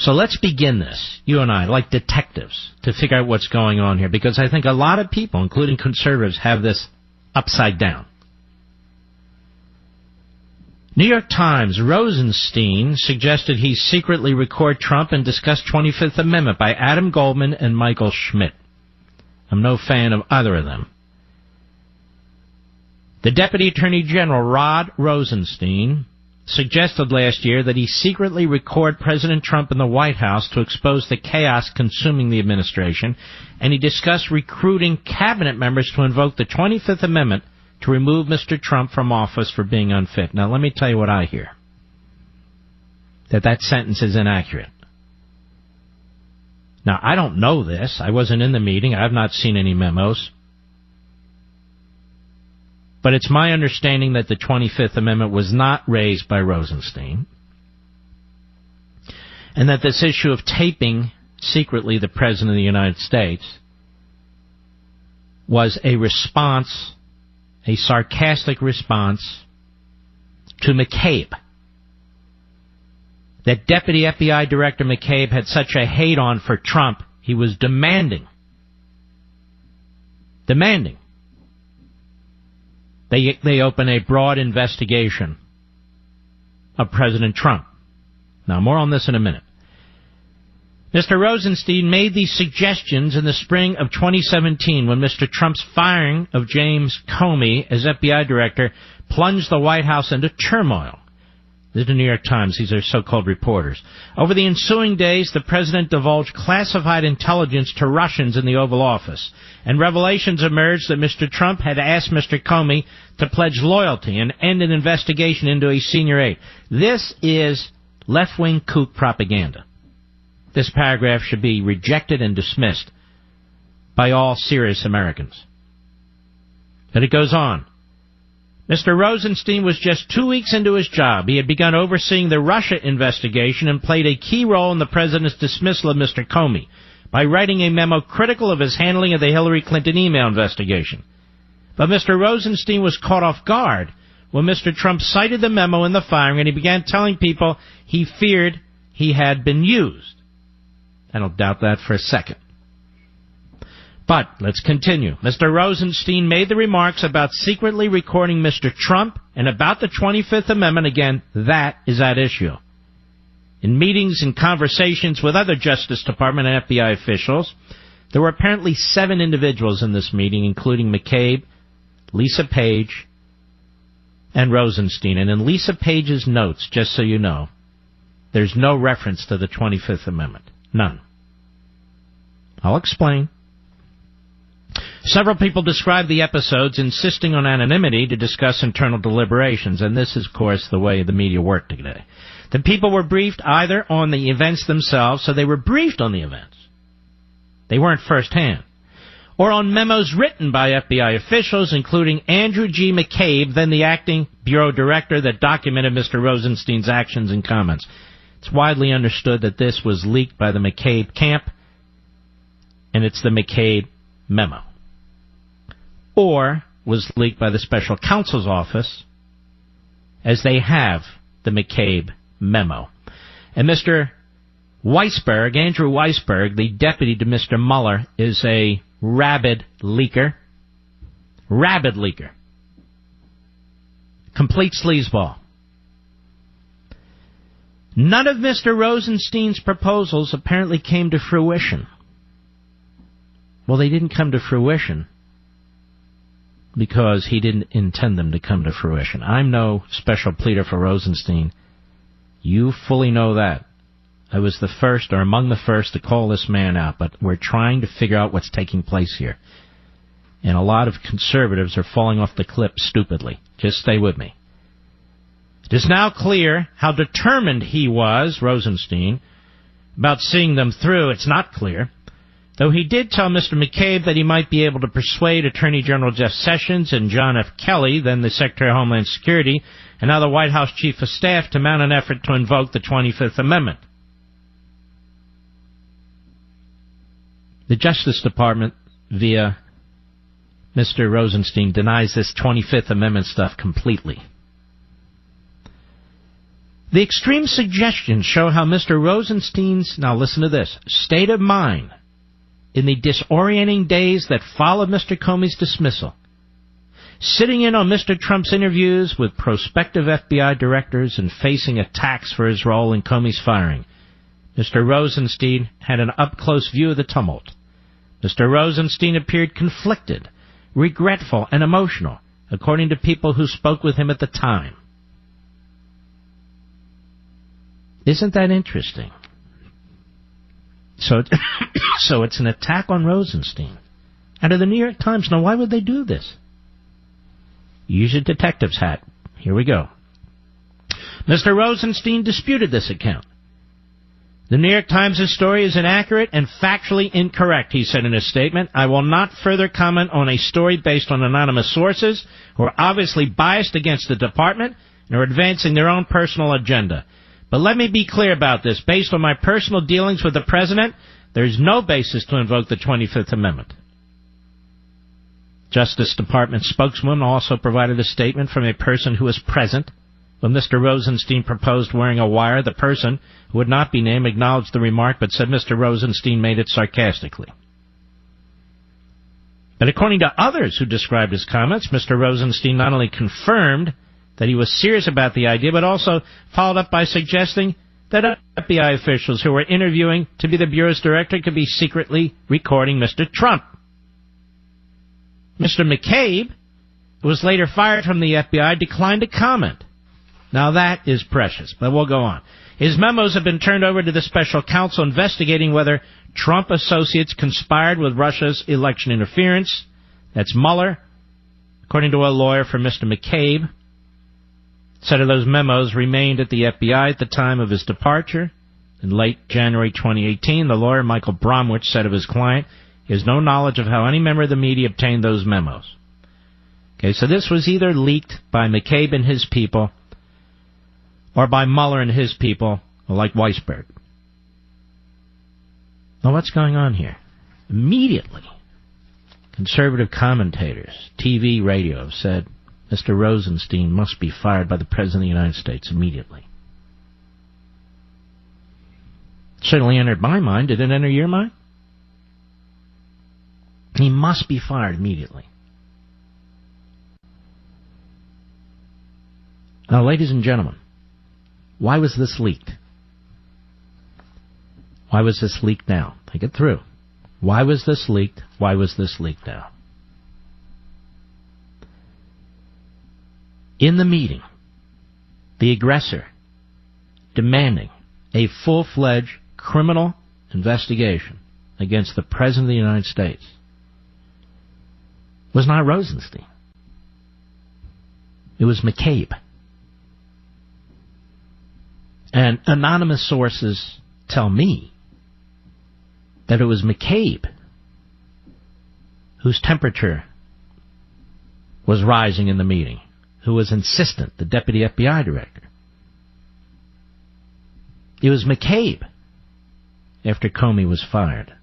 So let's begin this, you and I, like detectives, to figure out what's going on here, because I think a lot of people, including conservatives, have this upside down. New York Times, Rosenstein suggested he secretly record Trump and discuss 25th Amendment by Adam Goldman and Michael Schmidt. I'm no fan of either of them. The Deputy Attorney General, Rod Rosenstein, suggested last year that he secretly record President Trump in the White House to expose the chaos consuming the administration, and he discussed recruiting cabinet members to invoke the 25th Amendment to remove Mr. Trump from office for being unfit. Now, let me tell you what I hear. That sentence is inaccurate. Now, I don't know this. I wasn't in the meeting. I have not seen any memos. But it's my understanding that the 25th Amendment was not raised by Rosenstein, and that this issue of taping secretly the President of the United States was a response, a sarcastic response to McCabe. That Deputy FBI Director McCabe had such a hate-on for Trump, he was demanding they open a broad investigation of President Trump. Now, more on this in a minute. Mr. Rosenstein made these suggestions in the spring of 2017 when Mr. Trump's firing of James Comey as FBI director plunged the White House into turmoil. This is the New York Times. These are so-called reporters. Over the ensuing days, the president divulged classified intelligence to Russians in the Oval Office, and revelations emerged that Mr. Trump had asked Mr. Comey to pledge loyalty and end an investigation into a senior aide. This is left-wing kook propaganda. This paragraph should be rejected and dismissed by all serious Americans. But it goes on. Mr. Rosenstein was just 2 weeks into his job. He had begun overseeing the Russia investigation and played a key role in the president's dismissal of Mr. Comey by writing a memo critical of his handling of the Hillary Clinton email investigation. But Mr. Rosenstein was caught off guard when Mr. Trump cited the memo in the firing, and he began telling people he feared he had been used. I don't doubt that for a second. But let's continue. Mr. Rosenstein made the remarks about secretly recording Mr. Trump and about the 25th Amendment. Again, that is at issue. In meetings and conversations with other Justice Department and FBI officials, there were apparently 7 individuals in this meeting, including McCabe, Lisa Page, and Rosenstein. And in Lisa Page's notes, just so you know, there's no reference to the 25th Amendment. None. I'll explain. Several people described the episodes insisting on anonymity to discuss internal deliberations, and this is, of course, the way the media worked today. The people were briefed either on the events themselves, so they were briefed on the events. They weren't firsthand. Or on memos written by FBI officials, including Andrew G. McCabe, then the acting bureau director, that documented Mr. Rosenstein's actions and comments. It's widely understood that this was leaked by the McCabe camp, and it's the McCabe memo. Or was leaked by the special counsel's office, as they have the McCabe memo. And Mr. Weisberg, Andrew Weisberg, the deputy to Mr. Mueller, is a rabid leaker. Rabid leaker. Complete sleazeball. None of Mr. Rosenstein's proposals apparently came to fruition. Well, they didn't come to fruition because he didn't intend them to come to fruition. I'm no special pleader for Rosenstein. You fully know that. I was the first, or among the first, to call this man out, but we're trying to figure out what's taking place here. And a lot of conservatives are falling off the cliff stupidly. Just stay with me. It is now clear how determined he was, Rosenstein, about seeing them through. It's not clear. Though he did tell Mr. McCabe that he might be able to persuade Attorney General Jeff Sessions and John F. Kelly, then the Secretary of Homeland Security, and now the White House Chief of Staff, to mount an effort to invoke the 25th Amendment. The Justice Department, via Mr. Rosenstein, denies this 25th Amendment stuff completely. The extreme suggestions show how Mr. Rosenstein's, now listen to this, state of mind in the disorienting days that followed Mr. Comey's dismissal, sitting in on Mr. Trump's interviews with prospective FBI directors and facing attacks for his role in Comey's firing. Mr. Rosenstein had an up-close view of the tumult. Mr. Rosenstein appeared conflicted, regretful, and emotional, according to people who spoke with him at the time. Isn't that interesting? So it's an attack on Rosenstein. Out of the New York Times. Now, why would they do this? Use your detective's hat. Here we go. Mr. Rosenstein disputed this account. The New York Times' story is inaccurate and factually incorrect, he said in a statement. I will not further comment on a story based on anonymous sources who are obviously biased against the department and are advancing their own personal agenda. But let me be clear about this. Based on my personal dealings with the President, there is no basis to invoke the 25th Amendment. Justice Department spokesman also provided a statement from a person who was present when Mr. Rosenstein proposed wearing a wire. The person, who would not be named, acknowledged the remark, but said Mr. Rosenstein made it sarcastically. But according to others who described his comments, Mr. Rosenstein not only confirmed that he was serious about the idea, but also followed up by suggesting that FBI officials who were interviewing to be the Bureau's director could be secretly recording Mr. Trump. Mr. McCabe, who was later fired from the FBI, declined to comment. Now that is precious, but we'll go on. His memos have been turned over to the special counsel investigating whether Trump associates conspired with Russia's election interference. That's Mueller, according to a lawyer for Mr. McCabe. Said of those memos remained at the FBI at the time of his departure. In late January 2018, the lawyer Michael Bromwich said of his client, he has no knowledge of how any member of the media obtained those memos. Okay, so this was either leaked by McCabe and his people or by Mueller and his people, like Weisberg. Now, what's going on here? Immediately, conservative commentators, TV, radio, have said, Mr. Rosenstein must be fired by the President of the United States immediately. Certainly entered my mind. Did it enter your mind? He must be fired immediately. Now, ladies and gentlemen, why was this leaked? Why was this leaked now? Think it through. Why was this leaked? Why was this leaked now? In the meeting, the aggressor demanding a full-fledged criminal investigation against the President of the United States was not Rosenstein. It was McCabe. And anonymous sources tell me that it was McCabe whose temperature was rising in the meeting, who was insistent, the deputy FBI director. It was McCabe, after Comey was fired,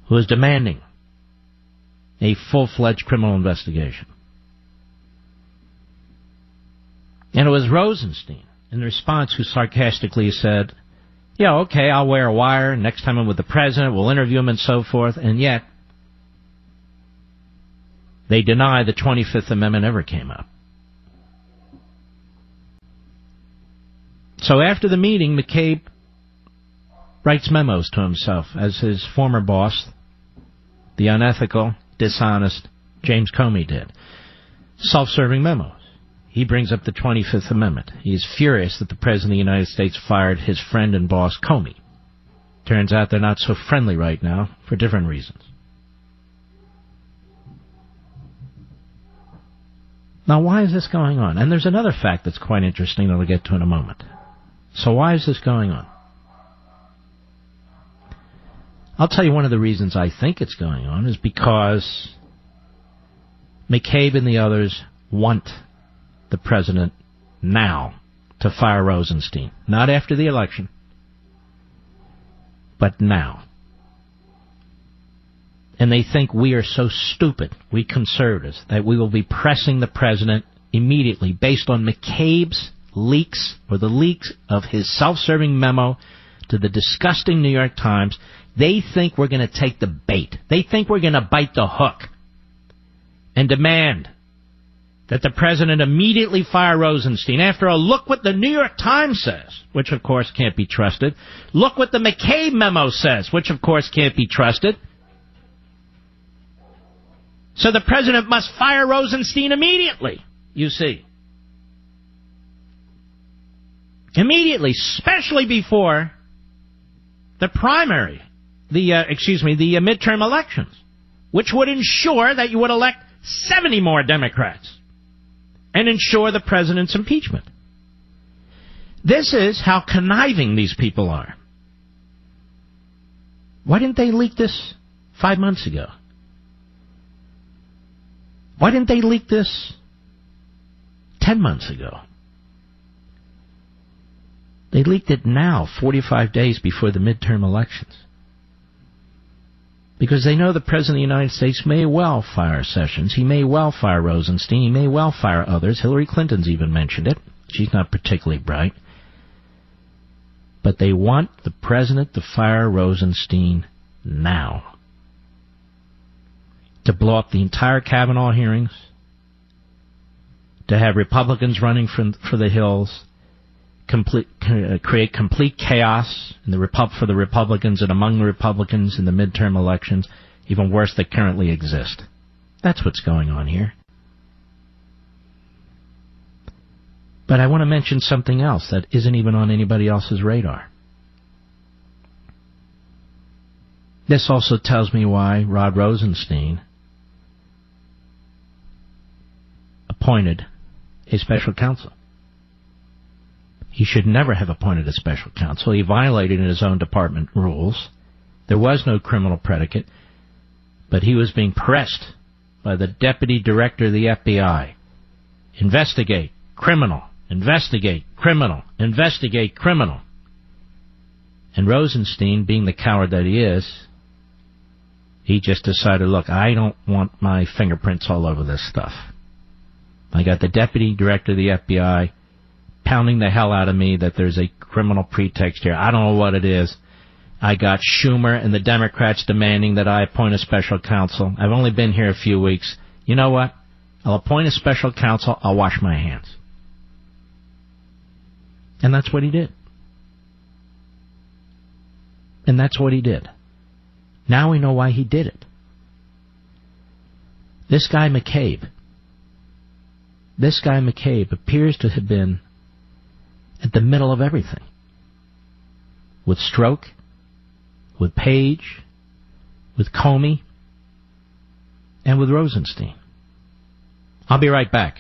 who was demanding a full-fledged criminal investigation. And it was Rosenstein, in response, who sarcastically said, yeah, okay, I'll wear a wire. Next time I'm with the President, we'll interview him and so forth. And yet, they deny the 25th Amendment ever came up. So after the meeting, McCabe writes memos to himself as his former boss, the unethical, dishonest James Comey did. Self-serving memos. He brings up the 25th Amendment. He is furious that the President of the United States fired his friend and boss, Comey. Turns out they're not so friendly right now for different reasons. Now, why is this going on? And there's another fact that's quite interesting that I'll get to in a moment. So why is this going on? I'll tell you one of the reasons I think it's going on is because McCabe and the others want the President now to fire Rosenstein. Not after the election, but now. And they think we are so stupid, we conservatives, that we will be pressing the President immediately based on McCabe's leaks or the leaks of his self-serving memo to the disgusting New York Times, they think we're going to take the bait. They think we're going to bite the hook and demand that the president immediately fire Rosenstein. After all, look what the New York Times says, which of course can't be trusted. Look what the McCabe memo says, which of course can't be trusted. So the president must fire Rosenstein immediately, you see. Immediately, especially before the primary, the midterm elections, which would ensure that you would elect 70 more Democrats and ensure the president's impeachment. This is how conniving these people are. Why didn't they leak this 5 months ago? Why didn't they leak this 10 months ago? They leaked it now, 45 days before the midterm elections. Because they know the President of the United States may well fire Sessions. He may well fire Rosenstein. He may well fire others. Hillary Clinton's even mentioned it. She's not particularly bright. But they want the President to fire Rosenstein now. To blow up the entire Kavanaugh hearings. To have Republicans running for the hills. Create complete chaos for the Republicans and among the Republicans in the midterm elections, even worse that currently exist. That's what's going on here. But I want to mention something else that isn't even on anybody else's radar. This also tells me why Rod Rosenstein appointed a special counsel. He should never have appointed a special counsel. He violated his own department rules. There was no criminal predicate, but he was being pressed by the deputy director of the FBI. Investigate, criminal, investigate, criminal, investigate, criminal. And Rosenstein, being the coward that he is, he just decided, look, I don't want my fingerprints all over this stuff. I got the deputy director of the FBI pounding the hell out of me that there's a criminal pretext here. I don't know what it is. I got Schumer and the Democrats demanding that I appoint a special counsel. I've only been here a few weeks. You know what? I'll appoint a special counsel. I'll wash my hands. And that's what he did. And that's what he did. Now we know why he did it. This guy McCabe appears to have been at the middle of everything. With Stroke, with Page, with Comey, and with Rosenstein. I'll be right back.